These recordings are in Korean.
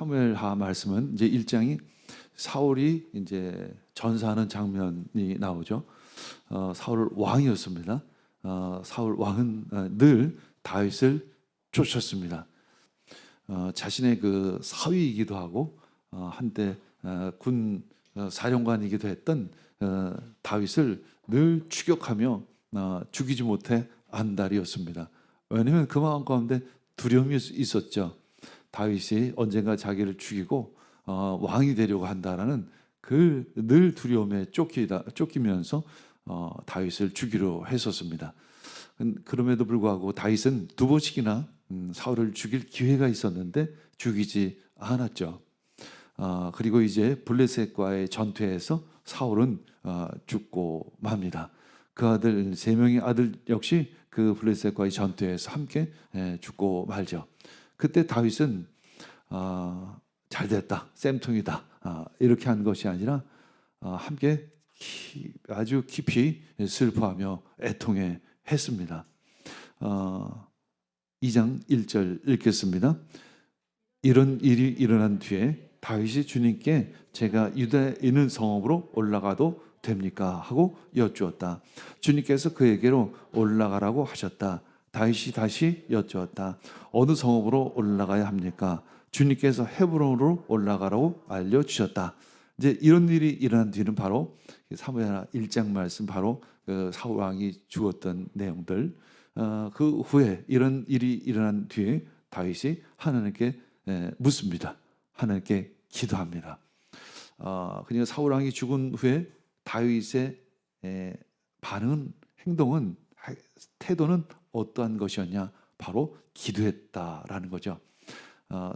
사무엘하 말씀은 이제 1장이 사울이 이제 전사하는 장면이 나오죠. 사울 왕이었습니다. 사울 왕은 늘 다윗을 쫓았습니다. 자신의 그 사위이기도 하고 한때 군 사령관이기도 했던 다윗을 늘 추격하며 죽이지 못해 안달이었습니다. 왜냐하면 그 마음 가운데 두려움이 있었죠. 다윗이 언젠가 자기를 죽이고 왕이 되려고 한다라는 그 늘 두려움에 쫓기면서 다윗을 죽이려 했었습니다. 그럼에도 불구하고 다윗은 두 번씩이나 사울을 죽일 기회가 있었는데 죽이지 않았죠. 그리고 이제 블레셋과의 전투에서 사울은 죽고 맙니다. 그 아들 세 명의 아들 역시 그 블레셋과의 전투에서 함께 죽고 말죠. 그때 다윗은 잘 됐다, 쌤통이다 이렇게 한 것이 아니라 함께 아주 깊이 슬퍼하며 애통해 했습니다. 2장 1절 읽겠습니다. 이런 일이 일어난 뒤에 다윗이 주님께 제가 유다에 있는 성읍으로 올라가도 됩니까? 하고 여쭈었다. 주님께서 그에게로 올라가라고 하셨다. 다윗이 다시 여쭈었다. 어느 성읍으로 올라가야 합니까? 주님께서 헤브론으로 올라가라고 알려주셨다. 이제 이런 일이 일어난 뒤는 바로 사무엘하 1장 말씀, 바로 그 사울 왕이 죽었던 내용들. 그 후에 이런 일이 일어난 뒤에 다윗이 하나님께 묻습니다. 하나님께 기도합니다. 그러니까 사울 왕이 죽은 후에 다윗의 반응은, 행동은, 태도는 어떠한 것이었냐? 바로 기도했다라는 거죠.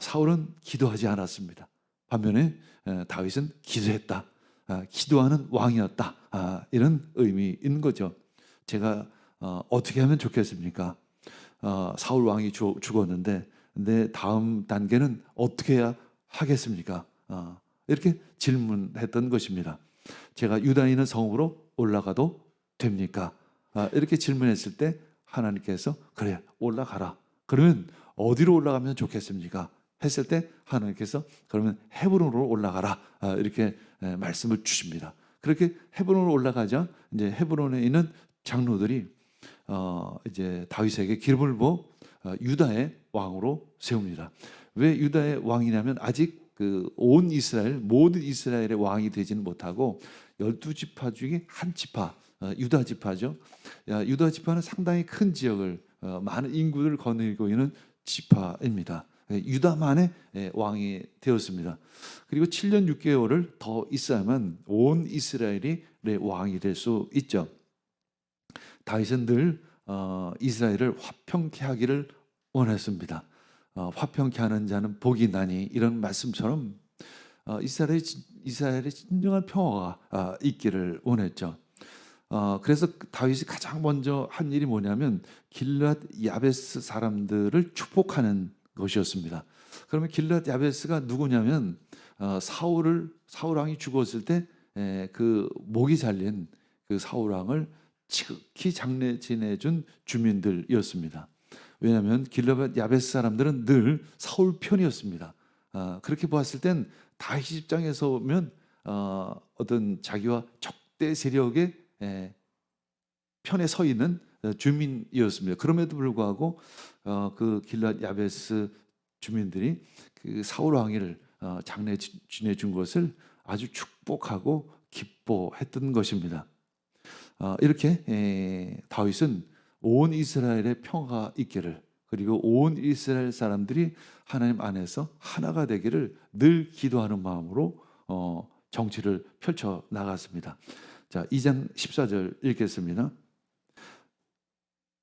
사울은 기도하지 않았습니다. 반면에 다윗은 기도했다. 기도하는 왕이었다. 이런 의미인 거죠. 제가 어떻게 하면 좋겠습니까? 사울 왕이 죽었는데 내 다음 단계는 어떻게 해야 하겠습니까? 이렇게 질문했던 것입니다. 제가 유다에 있는 성읍으로 올라가도 됩니까? 이렇게 질문했을 때 하나님께서 그래, 올라가라. 그러면 어디로 올라가면 좋겠습니까? 했을 때 하나님께서 그러면 헤브론으로 올라가라. 이렇게 말씀을 주십니다. 그렇게 헤브론으로 올라가자 이제 헤브론에 있는 장로들이 이제 다윗에게 기름을 부어 유다의 왕으로 세웁니다. 왜 유다의 왕이냐면 아직 그 온 이스라엘, 모든 이스라엘의 왕이 되지는 못하고 12지파 중에 한 지파, 유다 지파죠. 유다 지파는 상당히 큰 지역을, 많은 인구를 거느리고 있는 지파입니다. 유다만의 왕이 되었습니다. 그리고 7년 6개월을 더 있어야만 온 이스라엘이 왕이 될 수 있죠. 다윗은 늘 이스라엘을 화평케 하기를 원했습니다. 화평케 하는 자는 복이 나니, 이런 말씀처럼 이스라엘의 진정한 평화가 있기를 원했죠. 그래서 다윗이 가장 먼저 한 일이 뭐냐면 길앗 야베스 사람들을 축복하는 것이었습니다. 그러면 길앗 야베스가 누구냐면 사울 왕이 죽었을 때 그 목이 잘린 그 사울 왕을 지극히 장례 지내준 주민들이었습니다. 왜냐하면 길앗 야베스 사람들은 늘 사울 편이었습니다. 그렇게 보았을 땐 다윗 입장에서 보면 어떤 자기와 적대 세력의 편에 서 있는 주민이었습니다. 그럼에도 불구하고 그 길앗 야베스 주민들이 그 사울 왕위를 장례 지내준 것을 아주 축복하고 기뻐했던 것입니다. 이렇게 다윗은 온 이스라엘의 평화가 있기를, 그리고 온 이스라엘 사람들이 하나님 안에서 하나가 되기를 늘 기도하는 마음으로 정치를 펼쳐 나갔습니다. 자, 2장 14절 읽겠습니다.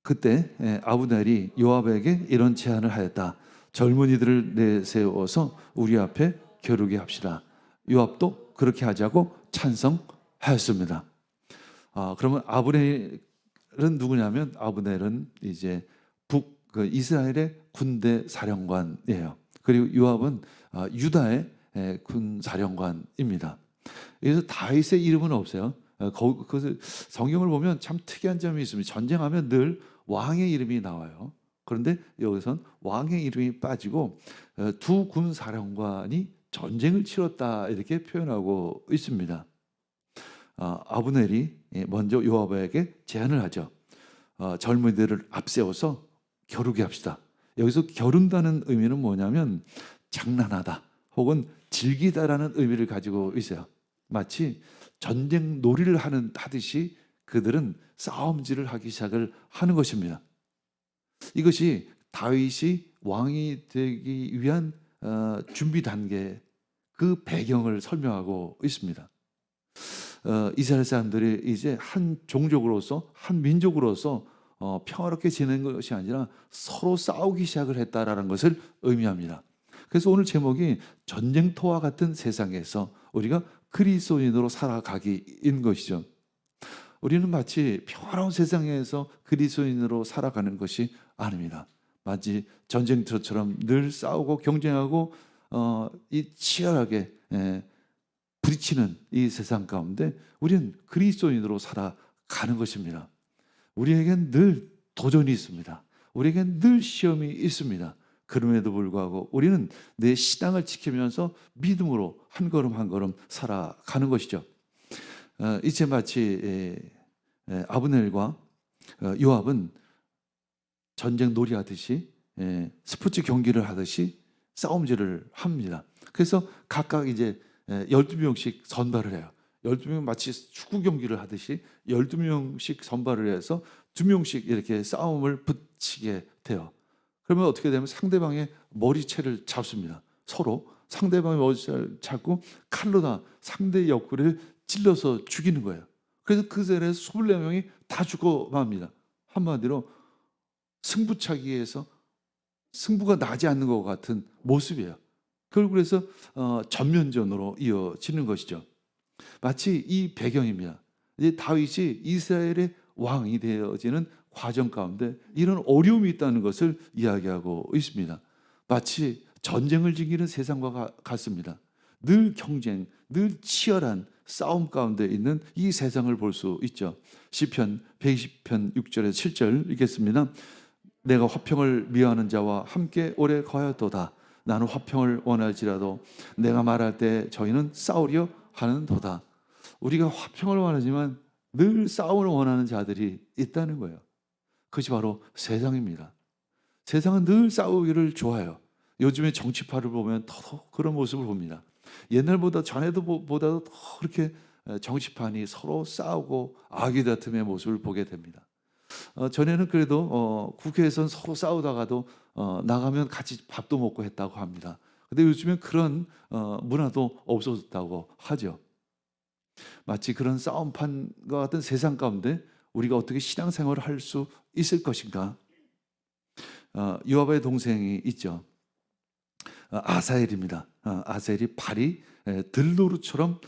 그때 아브넬이 요압에게 이런 제안을 하였다. 젊은이들을 내세워서 우리 앞에 겨루게 합시다. 요압도 그렇게 하자고 찬성하였습니다. 그러면 아브넬은 누구냐면 아브넬은 이제 그 이스라엘의 군대 사령관이에요. 그리고 요압은 유다의 군 사령관입니다. 그래서 다윗의 이름은 없어요. 그 성경을 보면 참 특이한 점이 있습니다. 전쟁하면 늘 왕의 이름이 나와요. 그런데 여기선 왕의 이름이 빠지고 두 군 사령관이 전쟁을 치렀다 이렇게 표현하고 있습니다. 아브넬이 먼저 요압에게 제안을 하죠. 젊은이들을 앞세워서 겨루게 합시다. 여기서 겨룬다는 의미는 뭐냐면 장난하다 혹은 즐기다라는 의미를 가지고 있어요. 마치 전쟁 놀이를 하듯이 그들은 싸움질을 하기 시작을 하는 것입니다. 이것이 다윗이 왕이 되기 위한 준비 단계, 그 배경을 설명하고 있습니다. 이스라엘 사람들이 이제 한 종족으로서, 한 민족으로서 평화롭게 지내는 것이 아니라 서로 싸우기 시작을 했다라는 것을 의미합니다. 그래서 오늘 제목이 전쟁터와 같은 세상에서 우리가 그리스도인으로 살아가기인 것이죠. 우리는 마치 평화로운 세상에서 그리스도인으로 살아가는 것이 아닙니다. 마치 전쟁터처럼 늘 싸우고 경쟁하고 이 치열하게 부딪히는 이 세상 가운데 우리는 그리스도인으로 살아가는 것입니다. 우리에겐 늘 도전이 있습니다. 우리에겐 늘 시험이 있습니다. 그럼에도 불구하고 우리는 내 신앙을 지키면서 믿음으로 한 걸음 한 걸음 살아가는 것이죠. 이제 마치 아브넬과 요압은 전쟁 놀이하듯이 스포츠 경기를 하듯이 싸움질을 합니다. 그래서 각각 이제 12명씩 선발을 해요. 12명 마치 축구 경기를 하듯이 12명씩 선발을 해서 2명씩 이렇게 싸움을 붙이게 돼요. 그러면 어떻게 되면 상대방의 머리채를 잡습니다. 서로 상대방의 머리채를 잡고 칼로다 상대의 옆구리를 찔러서 죽이는 거예요. 그래서 그 자리에서 24명이 다 죽고 맙니다. 한마디로 승부차기에서 승부가 나지 않는 것 같은 모습이에요. 결국 그래서 전면전으로 이어지는 것이죠. 마치 이 배경입니다. 이제 다윗이 이스라엘의 왕이 되어지는 과정 가운데 이런 어려움이 있다는 것을 이야기하고 있습니다. 마치 전쟁을 즐기는 세상과 같습니다. 늘 경쟁, 늘 치열한 싸움 가운데 있는 이 세상을 볼 수 있죠. 시편 120편 6절에서 7절 읽겠습니다. 내가 화평을 미워하는 자와 함께 오래 거하였도다. 나는 화평을 원할지라도 내가 말할 때 저희는 싸우려 하는도다. 우리가 화평을 원하지만 늘 싸움을 원하는 자들이 있다는 거예요. 그것이 바로 세상입니다. 세상은 늘 싸우기를 좋아해요. 요즘에 정치파를 보면 더더욱 그런 모습을 봅니다. 옛날보다 전에도 더 그렇게 정치판이 서로 싸우고 아귀다툼의 모습을 보게 됩니다. 전에는 그래도 국회에서는 서로 싸우다가도 나가면 같이 밥도 먹고 했다고 합니다. 근데 요즘엔 그런 문화도 없어졌다고 하죠. 마치 그런 싸움판과 같은 세상 가운데 우리가 어떻게 신앙생활을 할 수 있을 것인가? 요압의 동생이 있죠. 아사엘입니다. 아사엘이 발이 들노루처럼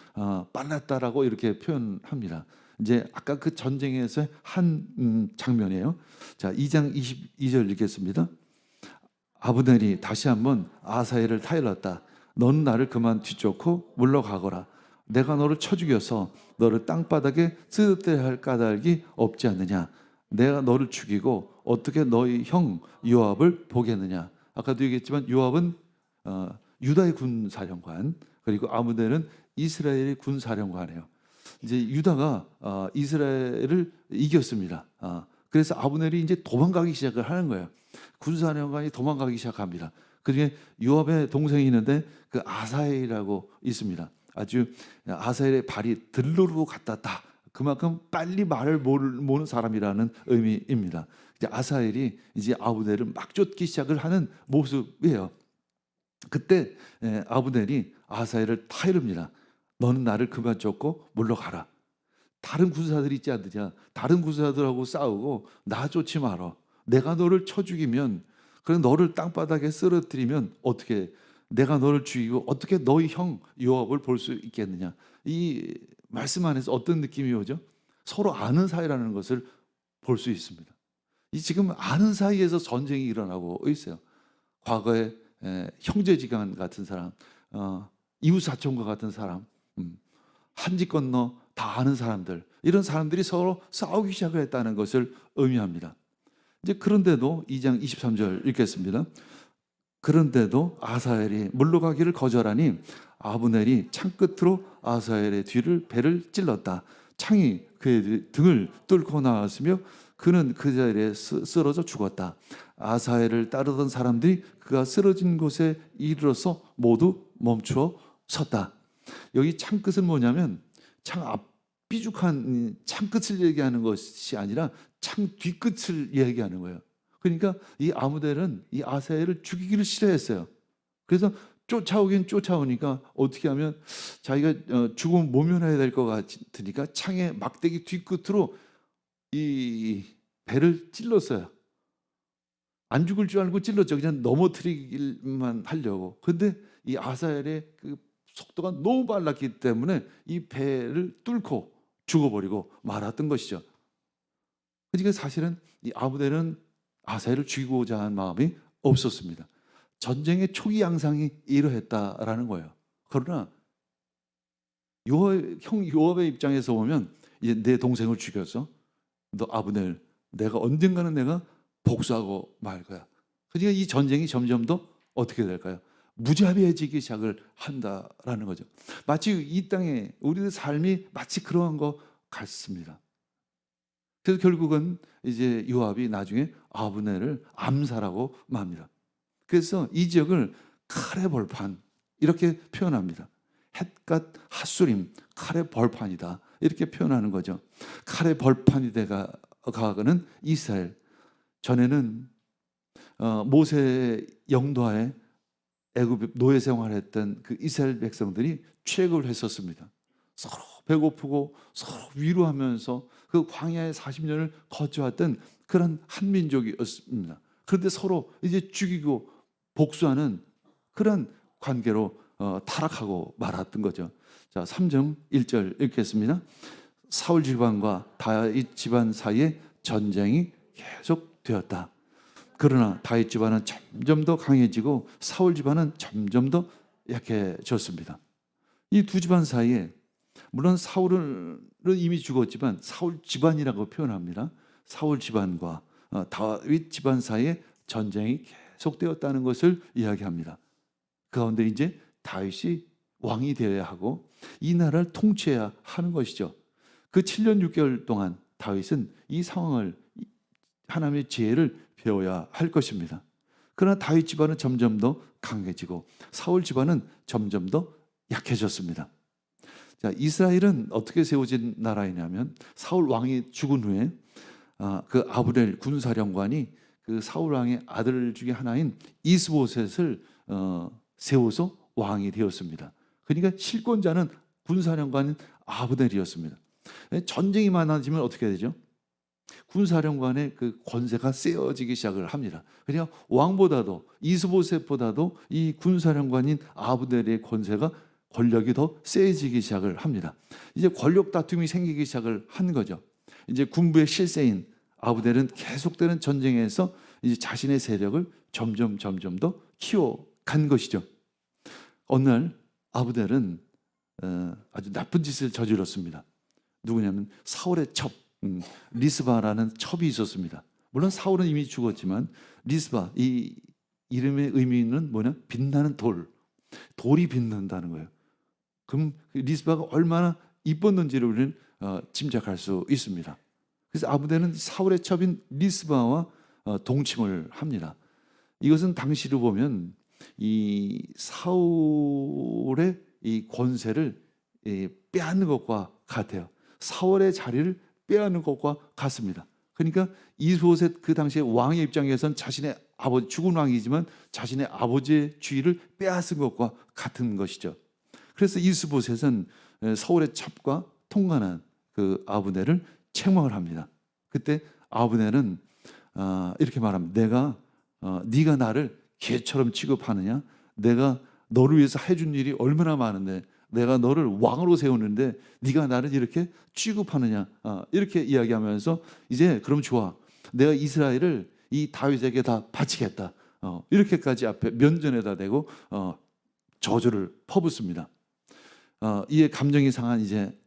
빨랐다라고 이렇게 표현합니다. 이제 아까 그 전쟁에서 한 장면이에요. 자, 2장 22절 읽겠습니다. 아브넬이 다시 한번 아사엘을 타일렀다. 너는 나를 그만 뒤쫓고 물러가거라. 내가 너를 쳐 죽여서 너를 땅바닥에 쓰러뜨려야 할 까닭이 없지 않느냐. 내가 너를 죽이고 어떻게 너희 형 요압을 보겠느냐. 아까도 얘기했지만 요압은 유다의 군사령관, 그리고 아브넬은 이스라엘의 군사령관이에요. 이제 유다가 이스라엘을 이겼습니다. 그래서 아브넬이 이제 도망가기 시작을 하는 거예요. 군사령관이 도망가기 시작합니다. 그중에 요압의 동생이 있는데 그 아사엘이라고 있습니다. 아주 아사엘의 발이 들로로 같았다. 그만큼 빨리 말을 모는 사람이라는 의미입니다. 이제 아사엘이 이제 아브넬을 막 쫓기 시작을 하는 모습이에요. 그때 아브넬이 아사엘을 타이릅니다. 너는 나를 그만 쫓고 물러가라. 다른 군사들이 있지 않느냐. 다른 군사들하고 싸우고 나 쫓지 마라. 내가 너를 쳐 죽이면, 그럼 너를 땅바닥에 쓰러뜨리면 어떻게, 내가 너를 죽이고 어떻게 너희 형 요압을 볼 수 있겠느냐. 이 말씀 안에서 어떤 느낌이 오죠? 서로 아는 사이라는 것을 볼 수 있습니다. 이 지금 아는 사이에서 전쟁이 일어나고 있어요. 과거에 형제지간 같은 사람, 이웃사촌과 같은 사람, 한 집 건너 다 아는 사람들, 이런 사람들이 서로 싸우기 시작을 했다는 것을 의미합니다. 이제 그런데도 2장 23절 읽겠습니다. 그런데도 아사엘이 물러가기를 거절하니 아브넬이 창 끝으로 아사엘의 뒤를 배를 찔렀다. 창이 그의 등을 뚫고 나왔으며 그는 그 자리에 쓰러져 죽었다. 아사엘을 따르던 사람들이 그가 쓰러진 곳에 이르러서 모두 멈추어 섰다. 여기 창 끝은 뭐냐면 창 앞 삐죽한 창 끝을 얘기하는 것이 아니라 창 뒤끝을 얘기하는 거예요. 그러니까 이 아무델은 이 아사엘을 죽이기를 싫어했어요. 그래서 쫓아오긴 쫓아오니까 어떻게 하면 자기가 죽으면 모면해야 될 것 같으니까 창의 막대기 뒤끝으로 이 배를 찔렀어요. 안 죽을 줄 알고 찔렀죠. 그냥 넘어뜨리기만 하려고. 근데 이 아사엘의 그 속도가 너무 빨랐기 때문에 이 배를 뚫고 죽어버리고 말았던 것이죠. 그러니까 사실은 이 아브넬은 아사엘을 죽이고자 한 마음이 없었습니다. 전쟁의 초기 양상이 이러했다라는 거예요. 그러나 형 요압의 입장에서 보면 이제 내 동생을 죽여서 너 아브넬 내가 언젠가는 내가 복수하고 말 거야. 그러니까 이 전쟁이 점점 더 어떻게 될까요? 무자비해지기 시작을 한다라는 거죠. 마치 이 땅에 우리의 삶이 마치 그러한 것 같습니다. 그래서 결국은 이제 요압이 나중에 아브넬을 암살하고 맙니다. 그래서 이 지역을 칼의 벌판 이렇게 표현합니다. 헷갓 핫수림 칼의 벌판이다 이렇게 표현하는 거죠. 칼의 벌판이 가는 이스라엘. 전에는 모세 영도하에 애굽 노예 생활했던 그 이스라엘 백성들이 취역을 했었습니다. 서로 배고프고 서로 위로하면서 그 광야의 40년을 거쳐왔던 그런 한 민족이었습니다. 그런데 서로 이제 죽이고 복수하는 그런 관계로 타락하고 말았던 거죠. 자, 3장 1절 읽겠습니다. 사울 집안과 다윗 집안 사이에 전쟁이 계속되었다. 그러나 다윗 집안은 점점 더 강해지고 사울 집안은 점점 더 약해졌습니다. 이 두 집안 사이에 물론 사울은 이미 죽었지만 사울 집안이라고 표현합니다. 사울 집안과 다윗 집안 사이에 전쟁이 계속되었다는 것을 이야기합니다. 그 가운데 이제 다윗이 왕이 되어야 하고 이 나라를 통치해야 하는 것이죠. 그 7년 6개월 동안 다윗은 이 상황을 하나님의 지혜를 배워야 할 것입니다. 그러나 다윗 집안은 점점 더 강해지고 사울 집안은 점점 더 약해졌습니다. 자, 이스라엘은 어떻게 세워진 나라이냐면 사울 왕이 죽은 후에 그 아브넬 군사령관이 그 사울 왕의 아들 중에 하나인 이스보셋을 세워서 왕이 되었습니다. 그러니까 실권자는 군사령관인 아브넬이었습니다. 전쟁이 많아지면 어떻게 되죠? 군사령관의 그 권세가 세어지기 시작을 합니다. 그러니까 왕보다도 이스보셋보다도 이 군사령관인 아브넬의 권력이 더 세지기 시작을 합니다. 이제 권력 다툼이 생기기 시작을 한 거죠. 이제 군부의 실세인 아브넬은 계속되는 전쟁에서 이제 자신의 세력을 점점 더 키워간 것이죠. 어느 날 아브넬은 아주 나쁜 짓을 저질렀습니다. 누구냐면 사울의 첩 리스바라는 첩이 있었습니다. 물론 사울은 이미 죽었지만 리스바 이 이름의 의미는 뭐냐? 빛나는 돌이 빛난다는 거예요. 그럼 리스바가 얼마나 이뻤는지를 우리는 짐작할 수 있습니다. 그래서 아브넬은 사울의 첩인 리스바와 동침을 합니다. 이것은 당시로 보면 이 사울의 이 권세를 빼앗는 것과 같아요. 사울의 자리를 빼앗는 것과 같습니다. 그러니까 이스보셋 그 당시에 왕의 입장에선 자신의 아버지 죽은 왕이지만 자신의 아버지의 주위를 빼앗은 것과 같은 것이죠. 그래서 이스보셋은 사울의 첩과 통관한 그 아브넬을 책망을 합니다. 그때 아브넬은 이렇게 말합니다. 네가 나를 개처럼 취급하느냐? 내가 너를 위해서 해준 일이 얼마나 많은데 내가 너를 왕으로 세우는데 네가 나를 이렇게 취급하느냐? 이렇게 이야기하면서 이제 그럼 좋아. 내가 이스라엘을 이 다윗에게 다 바치겠다. 이렇게까지 앞에 면전에다 대고 저주를 퍼붓습니다. 이에 감정이 상한 이제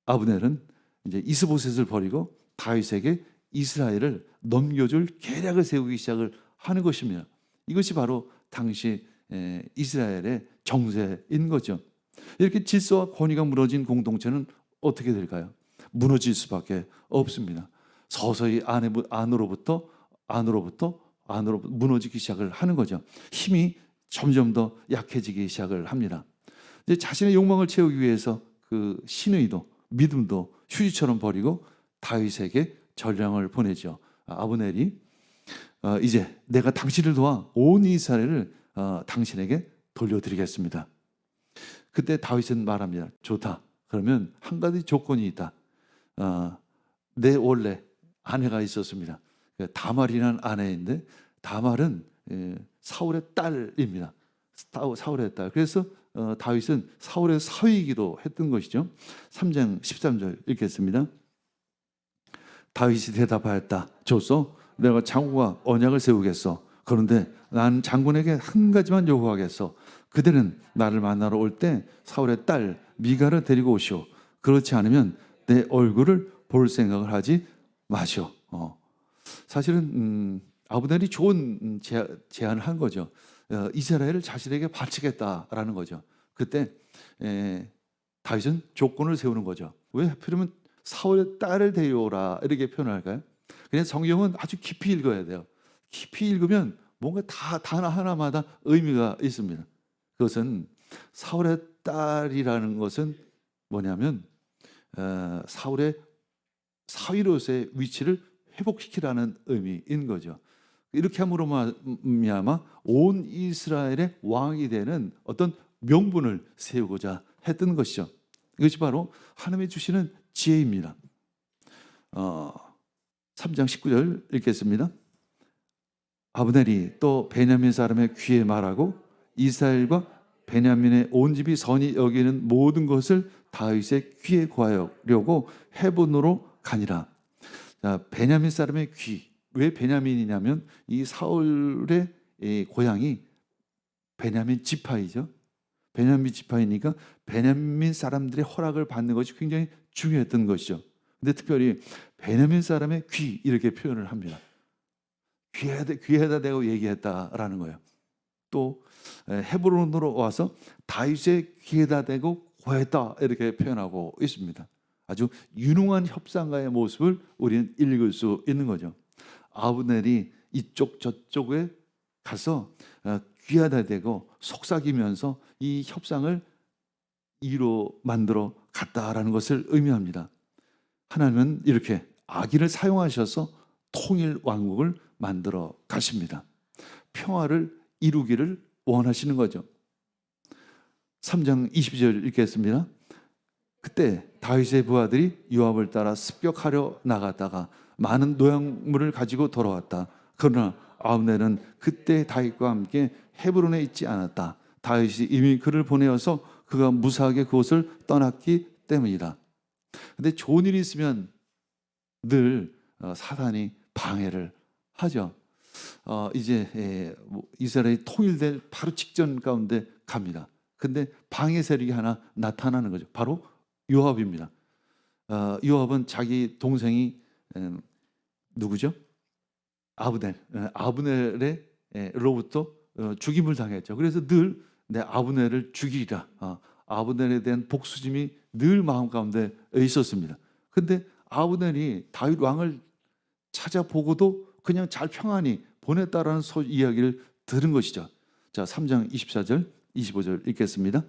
아브넬은 이제 이스보셋을 버리고 다윗에게 이스라엘을 넘겨줄 계략을 세우기 시작을 하는 것입니다. 이것이 바로 당시 이스라엘의 정세인 거죠. 이렇게 질서와 권위가 무너진 공동체는 어떻게 될까요? 무너질 수밖에 없습니다. 서서히 안으로부터 무너지기 시작을 하는 거죠. 힘이 점점 더 약해지기 시작을 합니다. 이제 자신의 욕망을 채우기 위해서 그 신의도 믿음도 휴지처럼 버리고 다윗에게 전령을 보내죠. 아브넬이 이제 내가 당신을 도와 온 이스라엘을 당신에게 돌려드리겠습니다. 그때 다윗은 말합니다. 좋다. 그러면 한 가지 조건이 있다. 내 원래 아내가 있었습니다. 다말이라는 아내인데 다말은 사울의 딸입니다. 사울의 딸. 그래서 다윗은 사울의 사위이기도 했던 것이죠. 3장 13절 읽겠습니다. 다윗이 대답하였다. 좋소. 내가 장군과 언약을 세우겠소. 그런데 난 장군에게 한 가지만 요구하겠소. 그대는 나를 만나러 올 때 사울의 딸 미가를 데리고 오시오. 그렇지 않으면 내 얼굴을 볼 생각을 하지 마시오. 사실은 아브넬이 좋은 제안을 한 거죠. 이스라엘을 자신에게 바치겠다라는 거죠. 그때 다윗은 조건을 세우는 거죠. 왜 하필이면 사울의 딸을 데려오라 이렇게 표현할까요? 그냥 성경은 아주 깊이 읽어야 돼요. 깊이 읽으면 뭔가 다 단어 하나마다 의미가 있습니다. 그것은 사울의 딸이라는 것은 뭐냐면 사울의 사위로서의 위치를 회복시키라는 의미인 거죠. 이렇게 함으로 말미암아 온 이스라엘의 왕이 되는 어떤 명분을 세우고자 했던 것이죠. 이것이 바로 하나님이 주시는 지혜입니다. 3장 19절 읽겠습니다. 아브넬이 또 베냐민 사람의 귀에 말하고 이스라엘과 베냐민의 온 집이 선히 여기는 모든 것을 다윗의 귀에 구하려고 헤본으로 가니라. 자, 베냐민 사람의 귀. 왜 베냐민이냐면 이 사울의 고향이 베냐민 지파이죠. 베냐민 지파이니까 베냐민 사람들의 허락을 받는 것이 굉장히 중요했던 것이죠. 근데 특별히 베냐민 사람의 귀 이렇게 표현을 합니다. 귀에다 대고 얘기했다라는 거예요. 또 헤브론으로 와서 다윗의 귀에다 대고 고했다 이렇게 표현하고 있습니다. 아주 유능한 협상가의 모습을 우리는 읽을 수 있는 거죠. 아브넬이 이쪽 저쪽에 가서 귀에다 대고 속삭이면서 이 협상을 이로 만들어 갔다라는 것을 의미합니다. 하나님은 이렇게 악인을 사용하셔서 통일 왕국을 만들어 가십니다. 평화를 이루기를 원하시는 거죠. 3장 22절 읽겠습니다. 그때 다윗의 부하들이 요압을 따라 습격하려 나갔다가 많은 노약물을 가지고 돌아왔다. 그러나 아브넬은 그때 다윗과 함께 헤브론에 있지 않았다. 다윗이 이미 그를 보내어서 그가 무사하게 그곳을 떠났기 때문이다. 근데 좋은 일이 있으면 늘 사단이 방해를 하죠. 이제 이스라엘이 통일될 바로 직전 가운데 갑니다. 근데 방해 세력이 하나 나타나는 거죠. 바로 요압입니다. 요압은 자기 동생이 누구죠? 아브넬로부터 죽임을 당했죠. 그래서 늘 내 아브넬을 죽이리라. 아브넬에 대한 복수심이 늘 마음 가운데 있었습니다. 근데 아브넬이 다윗 왕을 찾아보고도 그냥 잘 평안히 보냈다라는 이야기를 들은 것이죠. 자, 3장 24절, 25절 읽겠습니다.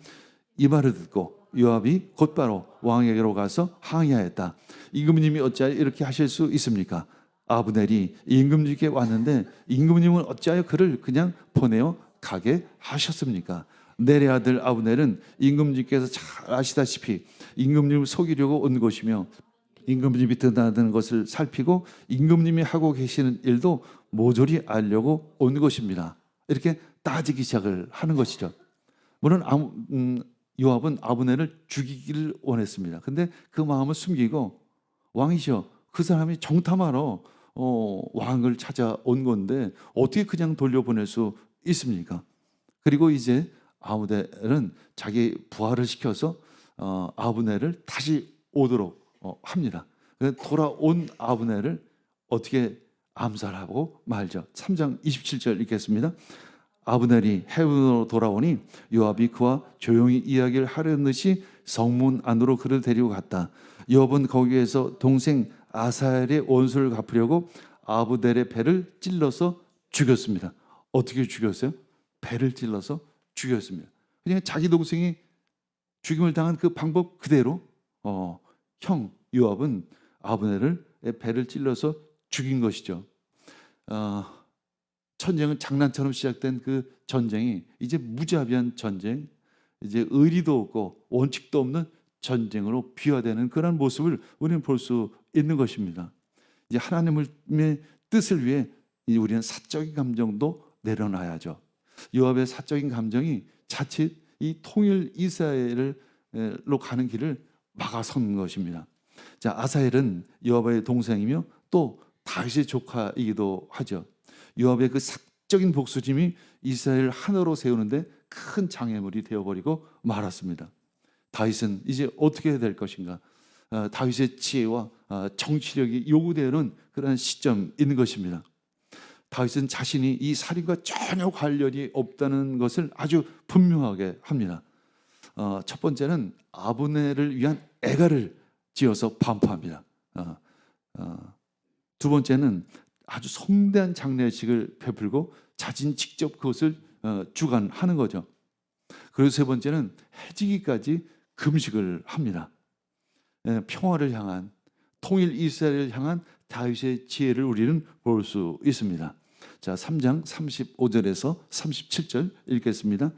이 말을 듣고 요압이 곧바로 왕에게로 가서 항의하였다. 임금님이 어찌하여 이렇게 하실 수 있습니까? 아브넬이 임금님께 왔는데 임금님은 어찌하여 그를 그냥 보내어 가게 하셨습니까? 넬의 아들 아브넬은 임금님께서 잘 아시다시피 임금님을 속이려고 온 것이며 임금님이 드나드는 것을 살피고 임금님이 하고 계시는 일도 모조리 알려고 온 것입니다. 이렇게 따지기 시작을 하는 것이죠. 물론 요압은 아브넬을 죽이기를 원했습니다. 근데 그 마음을 숨기고 왕이시여 그 사람이 정탐하러 왕을 찾아온 건데 어떻게 그냥 돌려보낼 수 있습니까? 그리고 이제 아브넬은 자기 부하를 시켜서 아브넬을 다시 오도록 합니다. 돌아온 아브넬을 어떻게 암살하고 말죠. 3장 27절 읽겠습니다. 아브넬이 헤브론으로 돌아오니 요압이 그와 조용히 이야기를 하려는 듯이 성문 안으로 그를 데리고 갔다. 요압은 거기에서 동생 아사엘의 원수를 갚으려고 아브넬의 배를 찔러서 죽였습니다. 어떻게 죽였어요? 배를 찔러서 죽였습니다. 그냥 자기 동생이 죽임을 당한 그 방법 그대로 형 요압은 아브넬을 배를 찔러서 죽인 것이죠. 전쟁은 장난처럼 시작된 그 전쟁이 이제 무자비한 전쟁, 이제 의리도 없고 원칙도 없는 전쟁으로 비화되는 그런 모습을 우리는 볼 수 있는 것입니다. 이제 하나님의 뜻을 위해 우리는 사적인 감정도 내려놔야죠. 요압의 사적인 감정이 자칫 이 통일 이스라엘로 가는 길을 막아선 것입니다. 자, 아사엘은 요압의 동생이며 또 다윗의 조카이기도 하죠. 요압의 그 사적인 복수심이 이스라엘을 하나로 세우는데 큰 장애물이 되어버리고 말았습니다. 다윗은 이제 어떻게 해야 될 것인가? 다윗의 지혜와 정치력이 요구되는 그런 시점이 있는 것입니다. 다윗은 자신이 이 살인과 전혀 관련이 없다는 것을 아주 분명하게 합니다. 첫 번째는 아브넬을 위한 애가를 지어서 반포합니다. 두 번째는 아주 성대한 장례식을 베풀고 자신 직접 그것을 주관하는 거죠. 그리고 세 번째는 해지기까지 금식을 합니다. 평화를 향한, 통일 이스라엘을 향한 다윗의 지혜를 우리는 볼 수 있습니다. 자, 3장 35절에서 37절 읽겠습니다.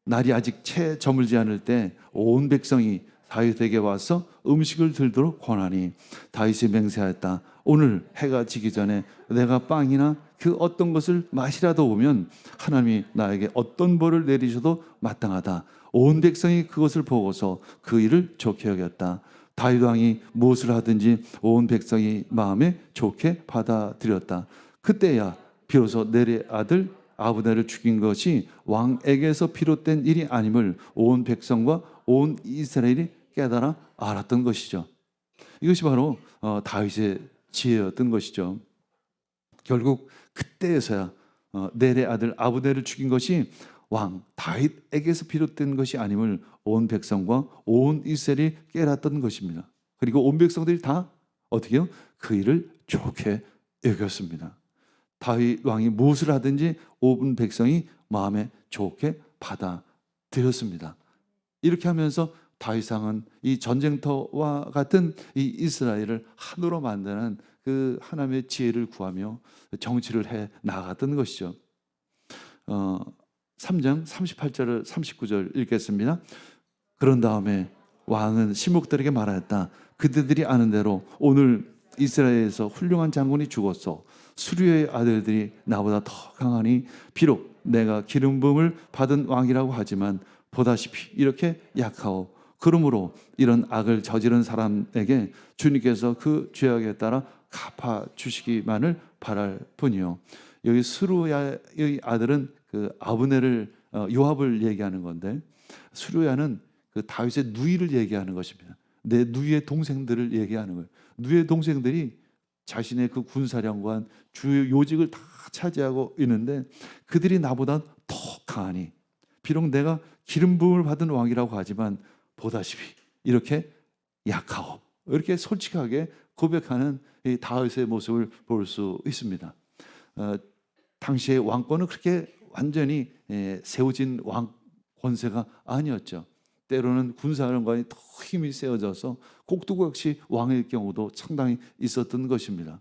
날이 아직 채 저물지 않을 때 온 백성이 다윗에게 와서 음식을 들도록 권하니 다윗이 맹세하였다. 오늘 해가 지기 전에 내가 빵이나 그 어떤 것을 마시라도 오면 하나님이 나에게 어떤 벌을 내리셔도 마땅하다. 온 백성이 그것을 보고서 그 일을 좋게 여겼다. 다윗 왕이 무엇을 하든지 온 백성이 마음에 좋게 받아들였다. 그때야 비로소 넬의 아들 아브넬을 죽인 것이 왕에게서 비롯된 일이 아님을 온 백성과 온 이스라엘이 깨달아 알았던 것이죠. 이것이 바로 다윗의 지혜였던 것이죠. 결국 그때에서야 넬의 아들 아브넬을 죽인 것이 왕 다윗에게서 비롯된 것이 아님을 온 백성과 온 이스라엘이 깨달았던 것입니다. 그리고 온 백성들이 다 어떻게요? 그 일을 좋게 여겼습니다. 다윗 왕이 무엇을 하든지 온 백성이 마음에 좋게 받아들였습니다. 이렇게 하면서 다윗 왕은 이 전쟁터와 같은 이 이스라엘을 하나로 만드는 그 하나님의 지혜를 구하며 정치를 해 나갔던 것이죠. 3장 38절 39절 읽겠습니다. 그런 다음에 왕은 신복들에게 말하였다. 그들이 아는 대로 오늘 이스라엘에서 훌륭한 장군이 죽었어. 수르의 아들들이 나보다 더 강하니 비록 내가 기름 부음을 받은 왕이라고 하지만 보다시피 이렇게 약하오. 그러므로 이런 악을 저지른 사람에게 주님께서 그 죄악에 따라 갚아 주시기만을 바랄 뿐이요. 여기 수르야의 아들은 그 아브넬을 요압을 얘기하는 건데, 수르야는 그 다윗의 누이를 얘기하는 것입니다. 내 누이의 동생들을 얘기하는 거예요. 누이의 동생들이 자신의 그 군사령관 주요 요직을 다 차지하고 있는데 그들이 나보다 더 강하니 비록 내가 기름 부음을 받은 왕이라고 하지만 보다시피 이렇게 약하오. 이렇게 솔직하게 고백하는 이 다윗의 모습을 볼 수 있습니다. 당시의 왕권은 그렇게 완전히 세워진 왕 권세가 아니었죠. 때로는 군사령관이 더 힘이 세워져서 꼭두각시 왕일 경우도 상당히 있었던 것입니다.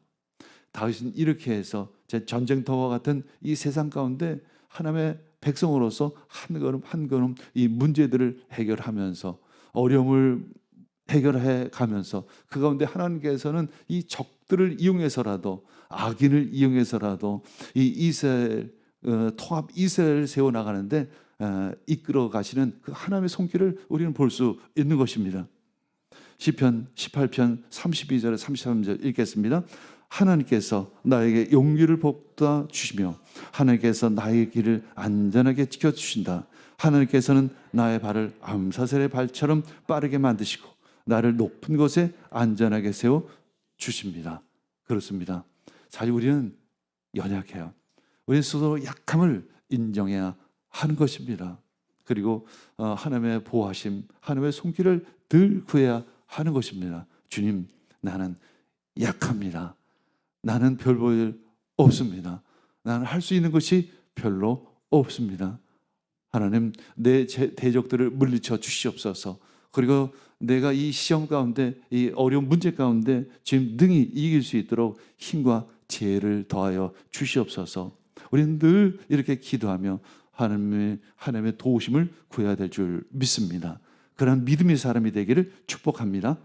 다윗은 이렇게 해서 전쟁터와 같은 이 세상 가운데 하나님의 백성으로서 한 걸음 한 걸음 이 문제들을 해결하면서 어려움을 해결해 가면서 그 가운데 하나님께서는 이 적들을 이용해서라도 악인을 이용해서라도 이 이스라엘 통합 이스라엘을 세워 나가는데 이끌어 가시는 그 하나님의 손길을 우리는 볼 수 있는 것입니다. 시편 18편 32절 33절 읽겠습니다. 하나님께서 나에게 용기를 복돋아 주시며 하나님께서 나의 길을 안전하게 지켜주신다. 하나님께서는 나의 발을 암사슬의 발처럼 빠르게 만드시고 나를 높은 곳에 안전하게 세워 주십니다. 그렇습니다. 사실 우리는 연약해요. 우리는 스스로 약함을 인정해야 하는 것입니다. 그리고 하나님의 보호하심, 하나님의 손길을 늘 구해야 하는 것입니다. 주님, 나는 약합니다. 나는 별 볼 일 없습니다. 나는 할 수 있는 것이 별로 없습니다. 하나님, 내 대적들을 물리쳐 주시옵소서. 그리고 내가 이 시험 가운데, 이 어려운 문제 가운데 지금 능히 이길 수 있도록 힘과 지혜를 더하여 주시옵소서. 우리는 늘 이렇게 기도하며 하나님의 도우심을 구해야 될 줄 믿습니다. 그런 믿음의 사람이 되기를 축복합니다.